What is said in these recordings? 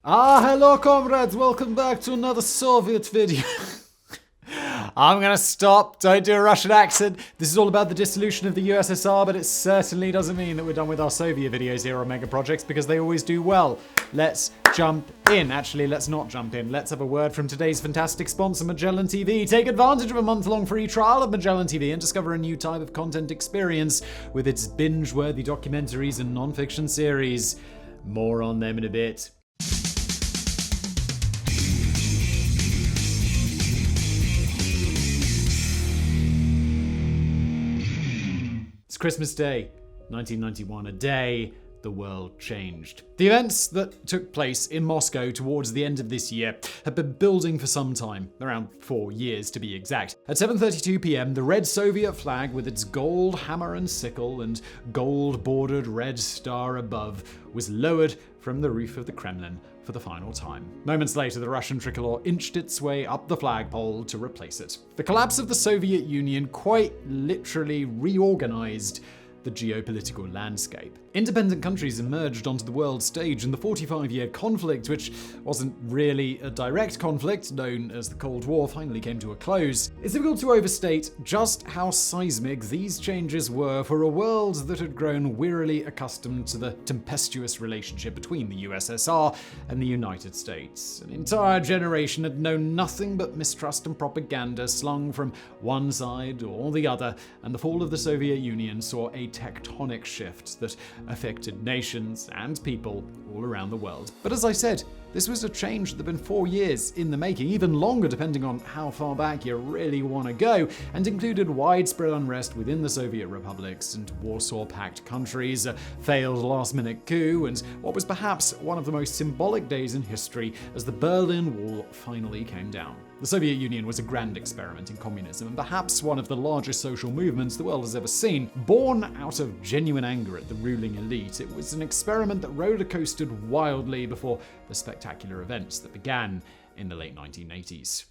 Hello comrades, welcome back to another Soviet video. I'm gonna stop, don't do a Russian accent. This is all about the dissolution of the USSR, but it certainly doesn't mean that we're done with our Soviet videos here on Mega Projects, because they always do well. Let's jump in. Actually, let's not jump in. Let's have a word from today's fantastic sponsor, Magellan TV. Take advantage of a month-long free trial of Magellan TV and discover a new type of content experience with its binge-worthy documentaries and non-fiction series. More on them in a bit. It's Christmas Day, 1991, a day the world changed. The events that took place in Moscow towards the end of this year had been building for some time, around 4 years to be exact. At 7:32 p.m, the red Soviet flag with its gold hammer and sickle and gold-bordered red star above was lowered from the roof of the Kremlin for the final time. Moments later, the Russian tricolor inched its way up the flagpole to replace it. The collapse of the Soviet Union quite literally reorganized the geopolitical landscape. Independent countries emerged onto the world stage, and the 45-year conflict, which wasn't really a direct conflict, known as the Cold War, finally came to a close. It's difficult to overstate just how seismic these changes were for a world that had grown wearily accustomed to the tempestuous relationship between the USSR and the United States. An entire generation had known nothing but mistrust and propaganda slung from one side or the other, and the fall of the Soviet Union saw a tectonic shift that affected nations and people all around the world. But as I said, this was a change that had been 4 years in the making, even longer depending on how far back you really want to go, and included widespread unrest within the Soviet republics and Warsaw Pact countries, a failed last-minute coup, and what was perhaps one of the most symbolic days in history as the Berlin Wall finally came down. The Soviet Union was a grand experiment in communism, and perhaps one of the largest social movements the world has ever seen. Born out of genuine anger at the ruling elite, it was an experiment that rollercoasted wildly before the spectacular events that began in the late 1980s.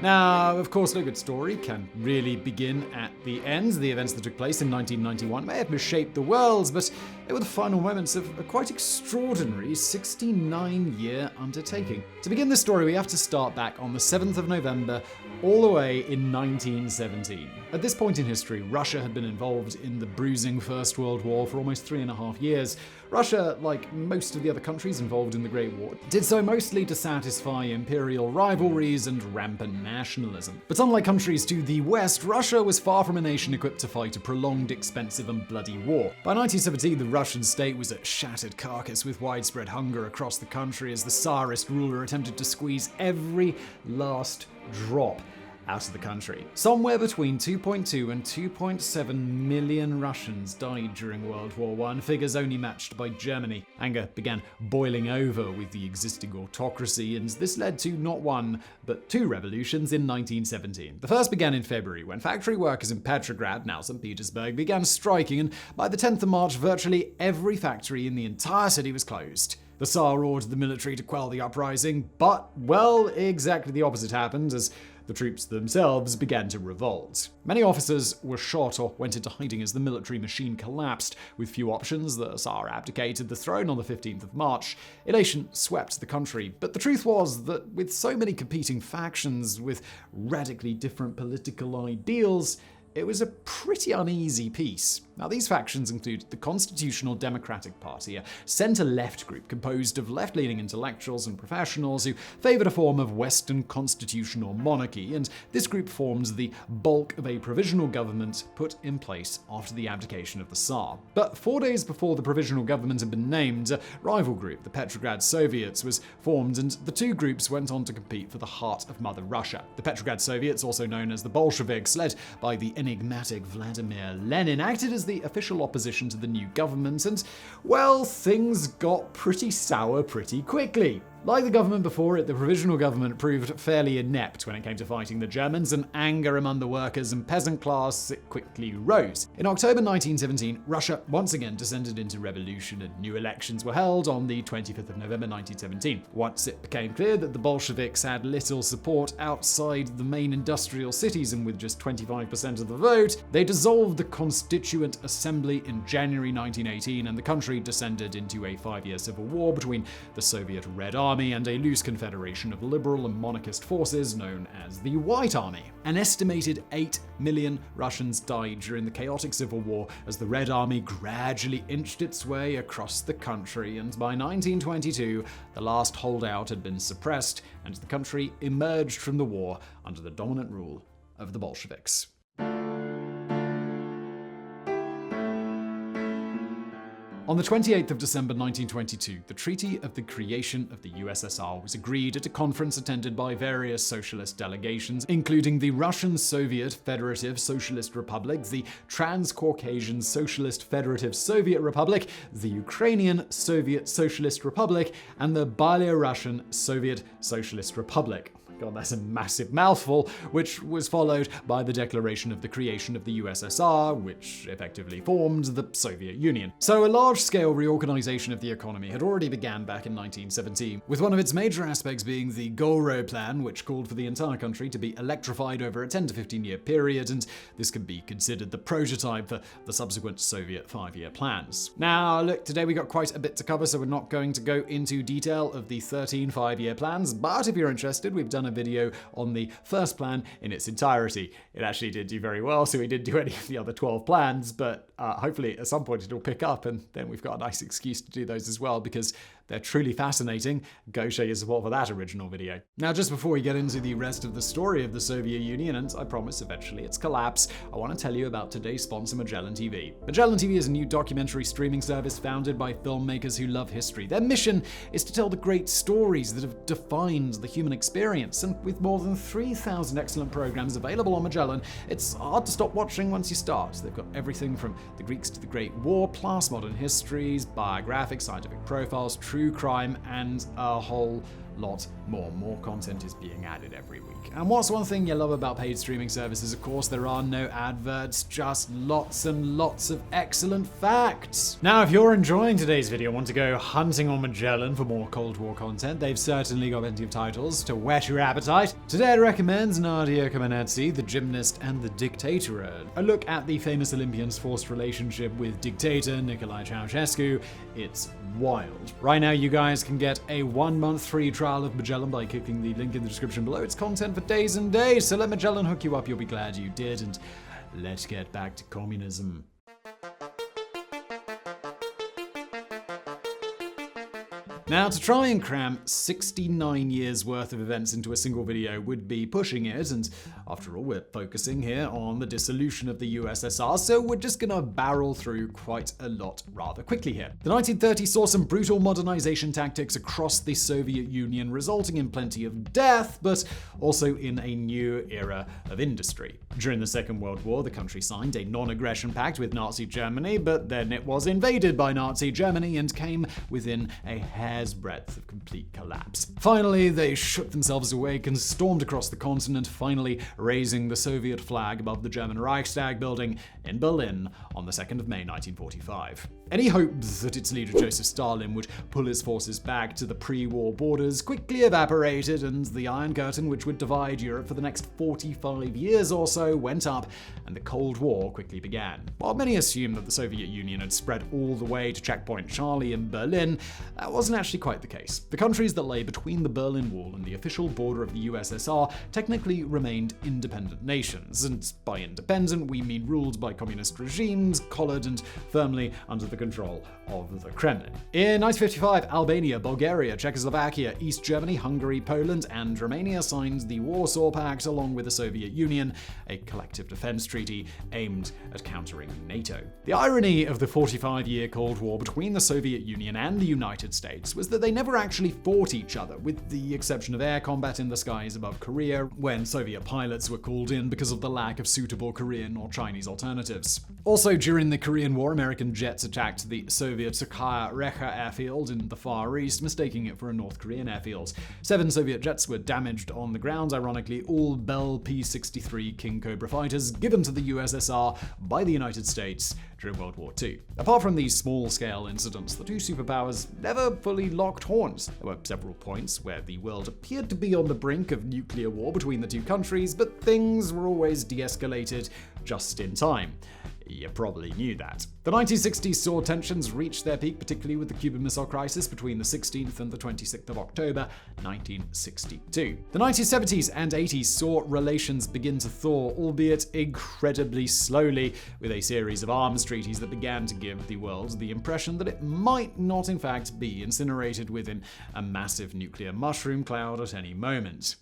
Now, of course, no good story can really begin at the end. The events that took place in 1991 may have reshaped the world, but they were the final moments of a quite extraordinary 69-year undertaking. To begin this story, we have to start back on the 7th of November, all the way in 1917. At this point in history, Russia had been involved in the bruising First World War for almost 3.5 years. Russia, like most of the other countries involved in the Great War, did so mostly to satisfy imperial rivalries and rampant nationalism. But unlike countries to the west, Russia was far from a nation equipped to fight a prolonged, expensive and bloody war. By 1917, the Russian state was a shattered carcass with widespread hunger across the country as the Tsarist ruler attempted to squeeze every last drop out of the country. Somewhere between 2.2 and 2.7 million Russians died during World War I, figures only matched by Germany. Anger began boiling over with the existing autocracy, and this led to not one, but two revolutions in 1917. The first began in February, when factory workers in Petrograd, now St. Petersburg, began striking, and by the 10th of March, virtually every factory in the entire city was closed. The Tsar ordered the military to quell the uprising, but, well, exactly the opposite happened as the troops themselves began to revolt. Many officers were shot or went into hiding as the military machine collapsed. With few options, the Tsar abdicated the throne on the 15th of March. Elation swept the country, but the truth was that with so many competing factions with radically different political ideals, it was a pretty uneasy peace. Now, these factions included the Constitutional Democratic Party, a center-left group composed of left-leaning intellectuals and professionals who favored a form of Western constitutional monarchy, and this group formed the bulk of a provisional government put in place after the abdication of the Tsar. But 4 days before the provisional government had been named, a rival group, the Petrograd Soviets, was formed, and the two groups went on to compete for the heart of Mother Russia. The Petrograd Soviets, also known as the Bolsheviks, led by the enigmatic Vladimir Lenin, acted as the official opposition to the new government, and, well, things got pretty sour pretty quickly. Like the government before it, the provisional government proved fairly inept when it came to fighting the Germans, and anger among the workers and peasant class quickly rose. In October 1917, Russia once again descended into revolution, and new elections were held on the 25th of November 1917. Once it became clear that the Bolsheviks had little support outside the main industrial cities, and with just 25% of the vote, they dissolved the Constituent Assembly in January 1918, and the country descended into a 5-year civil war between the Soviet Red Army and a loose confederation of liberal and monarchist forces known as the White Army. An estimated 8 million Russians died during the chaotic civil war as the Red Army gradually inched its way across the country, and by 1922, the last holdout had been suppressed, and the country emerged from the war under the dominant rule of the Bolsheviks. On the 28th of December 1922, the Treaty of the Creation of the USSR was agreed at a conference attended by various socialist delegations, including the Russian Soviet Federative Socialist Republic, the Transcaucasian Socialist Federative Soviet Republic, the Ukrainian Soviet Socialist Republic, and the Belarusian Soviet Socialist Republic. God, that's a massive mouthful, which was followed by the declaration of the creation of the USSR, which effectively formed the Soviet Union. So a large-scale reorganization of the economy had already begun back in 1917, with one of its major aspects being the Goro Plan, which called for the entire country to be electrified over a 10 to 15-year period, and this could be considered the prototype for the subsequent Soviet 5-year plans. Now, look, today we got quite a bit to cover, so we're not going to go into detail of the 13 5-year plans, but if you're interested, we've done a video on the first plan in its entirety. It actually did do very well, so we didn't do any of the other 12 plans, but hopefully at some point it'll pick up, and then we've got a nice excuse to do those as well, because they're truly fascinating. Go show your support for that original video. Now, just before we get into the rest of the story of the Soviet Union, and I promise eventually its collapse, I want to tell you about today's sponsor, Magellan TV. Magellan TV is a new documentary streaming service founded by filmmakers who love history. Their mission is to tell the great stories that have defined the human experience, and with more than 3,000 excellent programs available on Magellan, it's hard to stop watching once you start. They've got everything from the Greeks to the Great War, plus modern histories, biographics, scientific profiles, true crime, and a whole lot more. More content is being added every week. And what's one thing you love about paid streaming services? Of course, there are no adverts, just lots and lots of excellent facts. Now, if you're enjoying today's video and want to go hunting on Magellan for more Cold War content, they've certainly got plenty of titles to whet your appetite. Today, I recommend Nadia Comaneci, The Gymnast and the Dictator. A look at the famous Olympian's forced relationship with dictator Nicolae Ceausescu. It's wild. Right now, you guys can get a 1-month free trial of Magellan by clicking the link in the description below. It's content for days and days, so let Magellan hook you up. You'll be glad you did, and let's get back to communism. Now, to try and cram 69 years worth of events into a single video would be pushing it, and after all, we're focusing here on the dissolution of the USSR, so we're just gonna barrel through quite a lot rather quickly here. The 1930s saw some brutal modernization tactics across the Soviet Union, resulting in plenty of death, but also in a new era of industry. During the Second World War, the country signed a non-aggression pact with Nazi Germany, but then it was invaded by Nazi Germany and came within a hair's breadth of complete collapse. Finally, they shook themselves awake and stormed across the continent, finally raising the Soviet flag above the German Reichstag building in Berlin on the 2nd of May 1945. Any hope that its leader Joseph Stalin would pull his forces back to the pre-war borders quickly evaporated, and the Iron Curtain, which would divide Europe for the next 45 years or so, went up, and the Cold War quickly began. While many assumed that the Soviet Union had spread all the way to Checkpoint Charlie in Berlin, that wasn't actually quite the case. The countries that lay between the Berlin Wall and the official border of the USSR technically remained independent nations, and by independent we mean ruled by communist regimes, collared and firmly under the control of the Kremlin. In 1955, Albania, Bulgaria, Czechoslovakia, East Germany, Hungary, Poland, and Romania signed the Warsaw Pact along with the Soviet Union, a collective defense treaty aimed at countering NATO. The irony of the 45-year Cold War between the Soviet Union and the United States paradox was that they never actually fought each other, with the exception of air combat in the skies above Korea, when Soviet pilots were called in because of the lack of suitable Korean or Chinese alternatives. Also, during the Korean War, American jets attacked the Soviet Sakha-Rekha airfield in the Far East, mistaking it for a North Korean airfield. 7 Soviet jets were damaged on the ground, ironically all Bell P-63 King Cobra fighters given to the USSR by the United States during World War II. Apart from these small-scale incidents, the two superpowers never fully locked horns. There were several points where the world appeared to be on the brink of nuclear war between the two countries, but things were always de-escalated just in time. You probably knew that. The 1960s saw tensions reach their peak, particularly with the Cuban Missile Crisis between the 16th and the 26th of October, 1962. The 1970s and 80s saw relations begin to thaw, albeit incredibly slowly, with a series of arms treaties that began to give the world the impression that it might not in fact be incinerated within a massive nuclear mushroom cloud at any moment.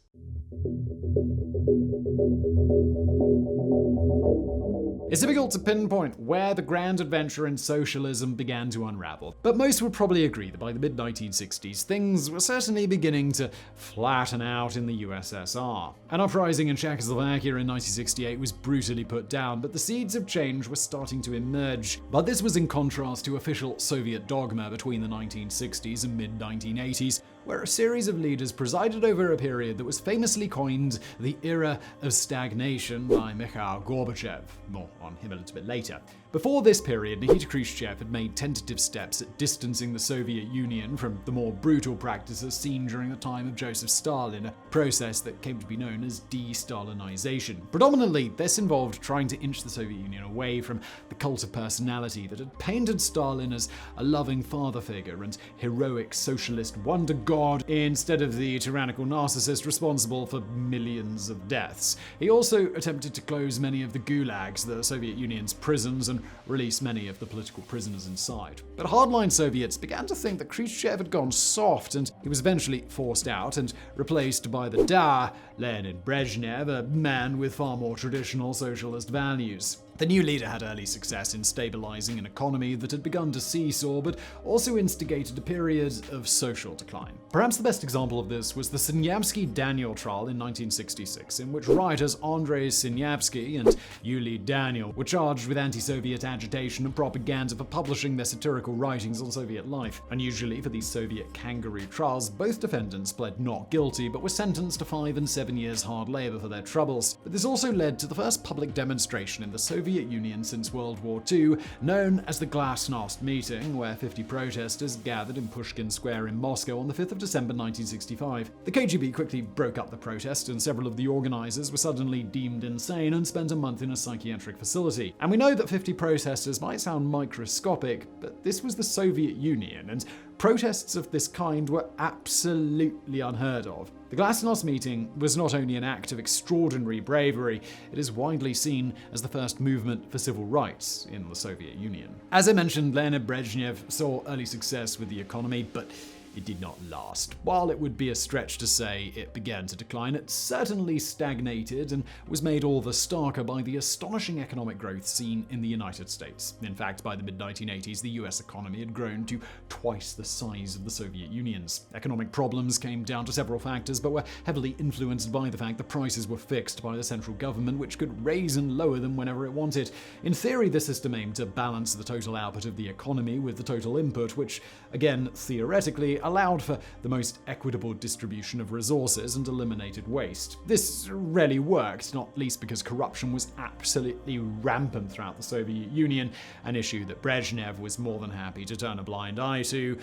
It's difficult to pinpoint where the grand adventure in socialism began to unravel, but most would probably agree that by the mid-1960s, things were certainly beginning to flatten out in the USSR. An uprising in Czechoslovakia in 1968 was brutally put down, but the seeds of change were starting to emerge. But this was in contrast to official Soviet dogma between the 1960s and mid-1980s, where a series of leaders presided over a period that was famously coined the era of stagnation by Mikhail Gorbachev. More on him a little bit later. Before this period, Nikita Khrushchev had made tentative steps at distancing the Soviet Union from the more brutal practices seen during the time of Joseph Stalin, a process that came to be known as de-Stalinization. Predominantly, this involved trying to inch the Soviet Union away from the cult of personality that had painted Stalin as a loving father figure and heroic socialist wonder god, instead of the tyrannical narcissist responsible for millions of deaths. He also attempted to close many of the gulags, the Soviet Union's prisons, and release many of the political prisoners inside. But hardline Soviets began to think that Khrushchev had gone soft, and he was eventually forced out and replaced by the Da, Leonid Brezhnev, a man with far more traditional socialist values. The new leader had early success in stabilizing an economy that had begun to seesaw, but also instigated a period of social decline. Perhaps the best example of this was the Sinyavsky-Daniel trial in 1966, in which writers Andrei Sinyavsky and Yuli Daniel were charged with anti-Soviet agitation and propaganda for publishing their satirical writings on Soviet life. Unusually for these Soviet kangaroo trials, both defendants pled not guilty, but were sentenced to 5 and 7 years hard labor for their troubles. But this also led to the first public demonstration in the Soviet Union since World War II, known as the Glasnost Meeting, where 50 protesters gathered in Pushkin Square in Moscow on the 5th of December 1965. The KGB quickly broke up the protest, and several of the organizers were suddenly deemed insane and spent a month in a psychiatric facility. And we know that 50 protesters might sound microscopic, but this was the Soviet Union, and protests of this kind were absolutely unheard of. The Glasnost Meeting was not only an act of extraordinary bravery, it is widely seen as the first movement for civil rights in the Soviet Union. As I mentioned, Leonid Brezhnev saw early success with the economy, but it did not last. While it would be a stretch to say it began to decline, it certainly stagnated and was made all the starker by the astonishing economic growth seen in the United States. In fact, by the mid-1980s, the US economy had grown to twice the size of the Soviet Union's. Economic problems came down to several factors, but were heavily influenced by the fact that prices were fixed by the central government, which could raise and lower them whenever it wanted. In theory, the system aimed to balance the total output of the economy with the total input, which, again, theoretically, allowed for the most equitable distribution of resources and eliminated waste. This rarely worked, not least because corruption was absolutely rampant throughout the Soviet Union, an issue that Brezhnev was more than happy to turn a blind eye to.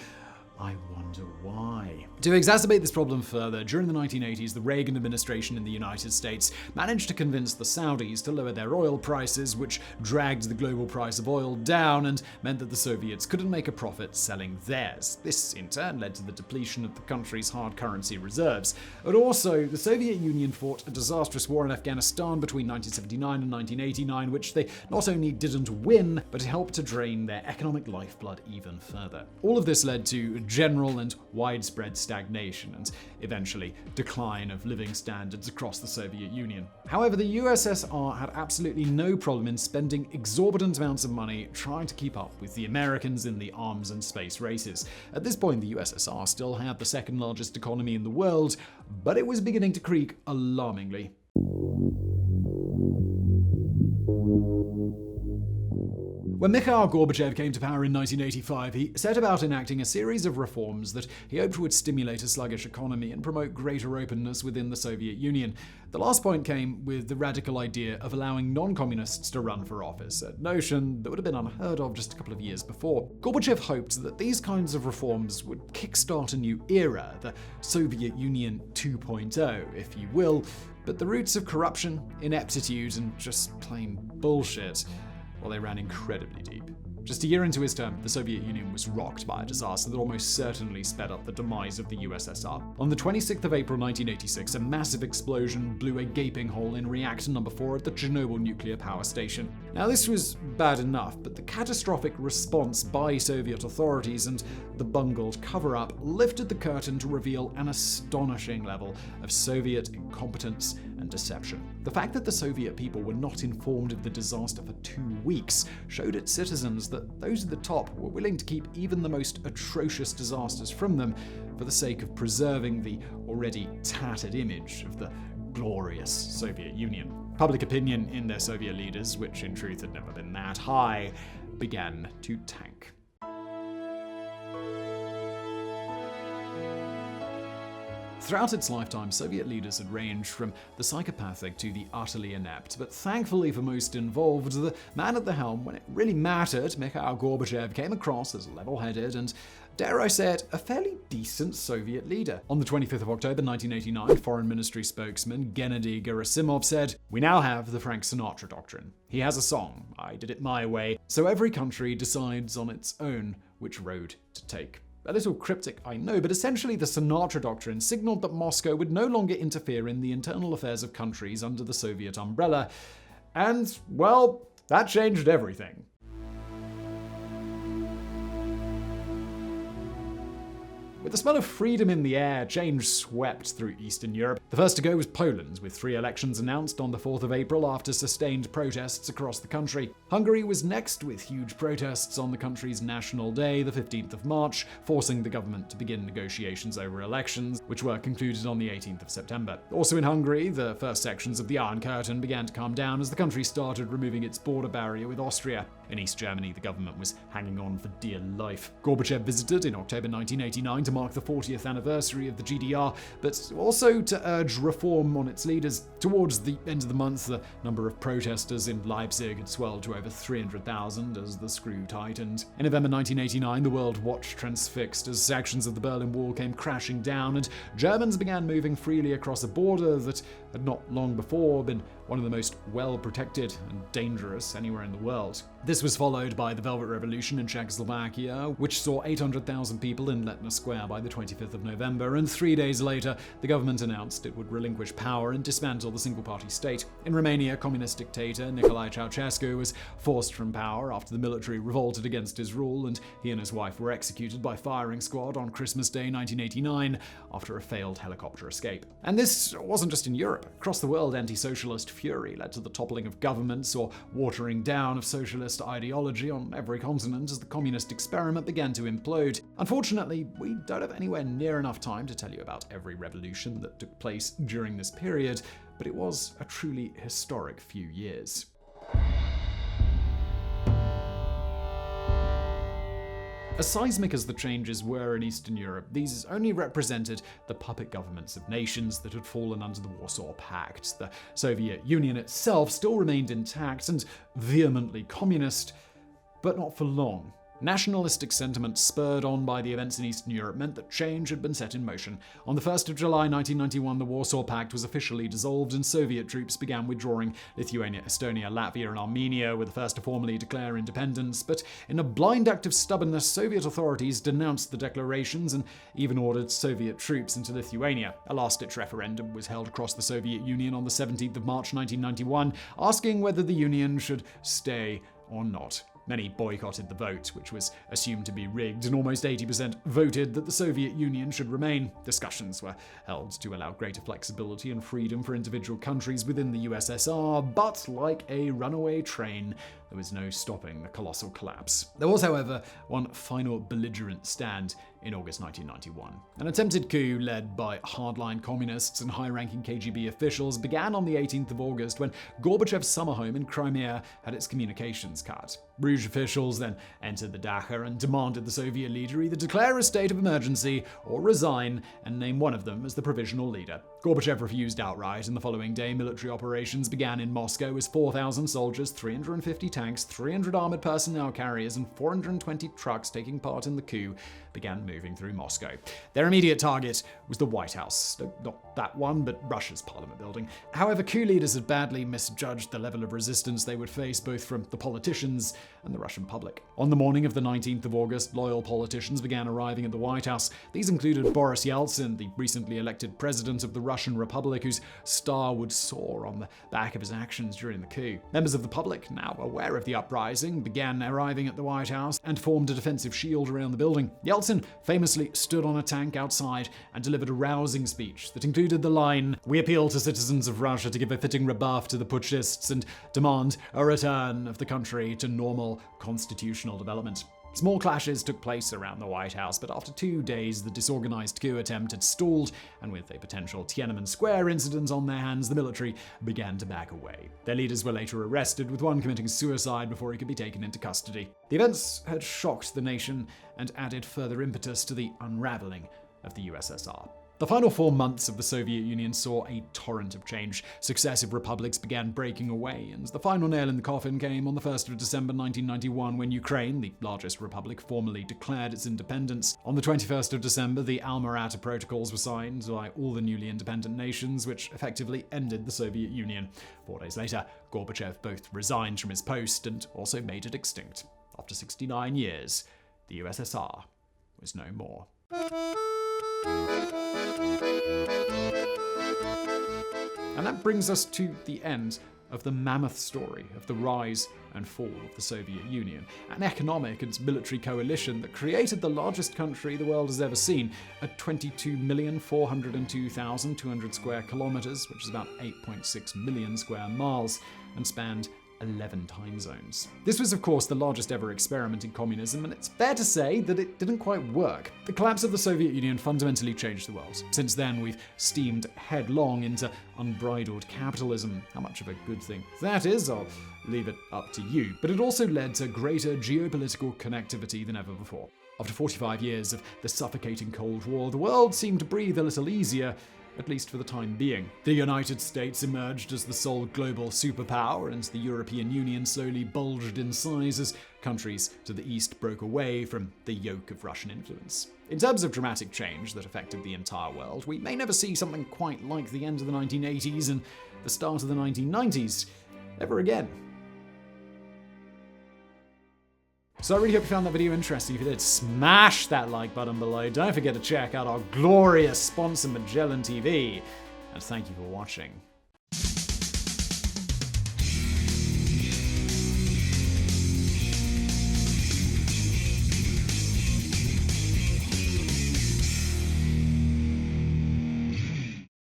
I wonder why. To exacerbate this problem further, during the 1980s, the Reagan administration in the United States managed to convince the Saudis to lower their oil prices, which dragged the global price of oil down and meant that the Soviets couldn't make a profit selling theirs. This, in turn, led to the depletion of the country's hard currency reserves. But also, the Soviet Union fought a disastrous war in Afghanistan between 1979 and 1989, which they not only didn't win, but helped to drain their economic lifeblood even further. All of this led to of general and widespread stagnation and eventually decline of living standards across the Soviet Union. However, the USSR had absolutely no problem in spending exorbitant amounts of money trying to keep up with the Americans in the arms and space races. At this point, the USSR still had the second largest economy in the world, but it was beginning to creak alarmingly. When Mikhail Gorbachev came to power in 1985, he set about enacting a series of reforms that he hoped would stimulate a sluggish economy and promote greater openness within the Soviet Union. The last point came with the radical idea of allowing non-communists to run for office, a notion that would have been unheard of just a couple of years before. Gorbachev hoped that these kinds of reforms would kickstart a new era, the Soviet Union 2.0, if you will, but the roots of corruption, ineptitude, and just plain bullshit, well, they ran incredibly deep. Just a year into his term, the Soviet Union was rocked by a disaster that almost certainly sped up the demise of the USSR. On the 26th of April 1986, a massive explosion blew a gaping hole in reactor number 4 at the Chernobyl nuclear power station. Now, this was bad enough, but the catastrophic response by Soviet authorities and the bungled cover-up lifted the curtain to reveal an astonishing level of Soviet incompetence and deception. The fact that the Soviet people were not informed of the disaster for 2 weeks showed its citizens that those at the top were willing to keep even the most atrocious disasters from them for the sake of preserving the already tattered image of the glorious Soviet Union. Public opinion in their Soviet leaders, which in truth had never been that high, began to tank. Throughout its lifetime, Soviet leaders had ranged from the psychopathic to the utterly inept, but thankfully for most involved, the man at the helm, when it really mattered, Mikhail Gorbachev, came across as level-headed and, dare I say it, a fairly decent Soviet leader. On the 25th of October 1989, Foreign Ministry spokesman Gennady Gerasimov said, "We now have the Frank Sinatra doctrine. He has a song, I did it my way, so every country decides on its own which road to take." A little cryptic, I know, but essentially the Sinatra Doctrine signaled that Moscow would no longer interfere in the internal affairs of countries under the Soviet umbrella. And, well, that changed everything. With the smell of freedom in the air, change swept through Eastern Europe. The first to go was Poland, with 3 elections announced on the 4th of April after sustained protests across the country. Hungary was next, with huge protests on the country's National Day, the 15th of March, forcing the government to begin negotiations over elections, which were concluded on the 18th of September. Also in Hungary, the first sections of the Iron Curtain began to come down as the country started removing its border barrier with Austria. In East Germany, the government was hanging on for dear life. Gorbachev visited in October 1989 to mark the 40th anniversary of the GDR, but also to urge reform on its leaders. Towards the end of the month, the number of protesters in Leipzig had swelled to over 300,000 as the screw tightened. In November 1989, the world watched transfixed as sections of the Berlin Wall came crashing down and Germans began moving freely across a border that had not long before been one of the most well-protected and dangerous anywhere in the world. This was followed by the Velvet Revolution in Czechoslovakia, which saw 800,000 people in Letna Square by the 25th of November, and 3 days later, the government announced it would relinquish power and dismantle the single-party state. In Romania, communist dictator Nicolae Ceausescu was forced from power after the military revolted against his rule, and he and his wife were executed by firing squad on Christmas Day 1989 after a failed helicopter escape. And this wasn't just in Europe. Across the world, anti-socialist fury led to the toppling of governments or watering down of socialist ideology on every continent as the communist experiment began to implode. Unfortunately, we don't have anywhere near enough time to tell you about every revolution that took place during this period, but it was a truly historic few years. As seismic as the changes were in Eastern Europe, these only represented the puppet governments of nations that had fallen under the Warsaw Pact. The Soviet Union itself still remained intact and vehemently communist, but not for long. Nationalistic sentiment spurred on by the events in Eastern Europe meant that change had been set in motion. On the 1st of July 1991, the Warsaw Pact was officially dissolved and Soviet troops began withdrawing. Lithuania, Estonia, Latvia, and Armenia were the first to formally declare independence, but in a blind act of stubbornness, Soviet authorities denounced the declarations and even ordered Soviet troops into Lithuania. A last-ditch referendum was held across the Soviet Union on the 17th of March 1991, asking whether the Union should stay or not. Many boycotted the vote, which was assumed to be rigged, and almost 80% voted that the Soviet Union should remain. Discussions were held to allow greater flexibility and freedom for individual countries within the USSR, but like a runaway train, there was no stopping the colossal collapse. There was, however, one final belligerent stand in August 1991. An attempted coup led by hardline communists and high-ranking KGB officials began on the 18th of August when Gorbachev's summer home in Crimea had its communications cut. Rouge officials then entered the dacha and demanded the Soviet leader either declare a state of emergency or resign and name one of them as the provisional leader. Gorbachev refused outright, and the following day military operations began in Moscow as 4,000 soldiers, 350 tanks, 300 armored personnel carriers, and 420 trucks taking part in the coup began moving through Moscow. Their immediate target was the White House. Not that one, but Russia's parliament building. However, coup leaders had badly misjudged the level of resistance they would face both from the politicians and the Russian public. On the morning of the 19th of August, loyal politicians began arriving at the White House. These included Boris Yeltsin, the recently elected president of the Russian Republic, whose star would soar on the back of his actions during the coup. Members of the public, now aware of the uprising, began arriving at the White House and formed a defensive shield around the building. Yeltsin famously stood on a tank outside and delivered a rousing speech that included the line, "We appeal to citizens of Russia to give a fitting rebuff to the putschists and demand a return of the country to normal constitutional development." Small clashes took place around the White House, but after 2 days, the disorganized coup attempt had stalled, and with a potential Tiananmen Square incident on their hands, the military began to back away. Their leaders were later arrested, with one committing suicide before he could be taken into custody. The events had shocked the nation and added further impetus to the unraveling of the USSR. The final 4 months of the Soviet Union saw a torrent of change. Successive republics began breaking away, and the final nail in the coffin came on the 1st of December 1991 when Ukraine, the largest republic, formally declared its independence. On the 21st of December, the Alma-Ata Protocols were signed by all the newly independent nations, which effectively ended the Soviet Union. 4 days later, Gorbachev both resigned from his post and also made it extinct. After 69 years, the USSR was no more. And that brings us to the end of the mammoth story of the rise and fall of the Soviet Union, an economic and military coalition that created the largest country the world has ever seen at 22,402,200 square kilometers, which is about 8.6 million square miles, and spanned 11 time zones. This was, of course, the largest ever experiment in communism, and it's fair to say that it didn't quite work. The collapse of the Soviet Union fundamentally changed the world. Since then, we've steamed headlong into unbridled capitalism. How much of a good thing that is, I'll leave it up to you. But it also led to greater geopolitical connectivity than ever before. After 45 years of the suffocating Cold War, the world seemed to breathe a little easier, at least for the time being. The United States emerged as the sole global superpower, and the European Union slowly bulged in size as countries to the east broke away from the yoke of Russian influence. In terms of dramatic change that affected the entire world, we may never see something quite like the end of the 1980s and the start of the 1990s ever again. So I really hope you found that video interesting. If you did, smash that like button below. Don't forget to check out our glorious sponsor, Magellan TV. And thank you for watching.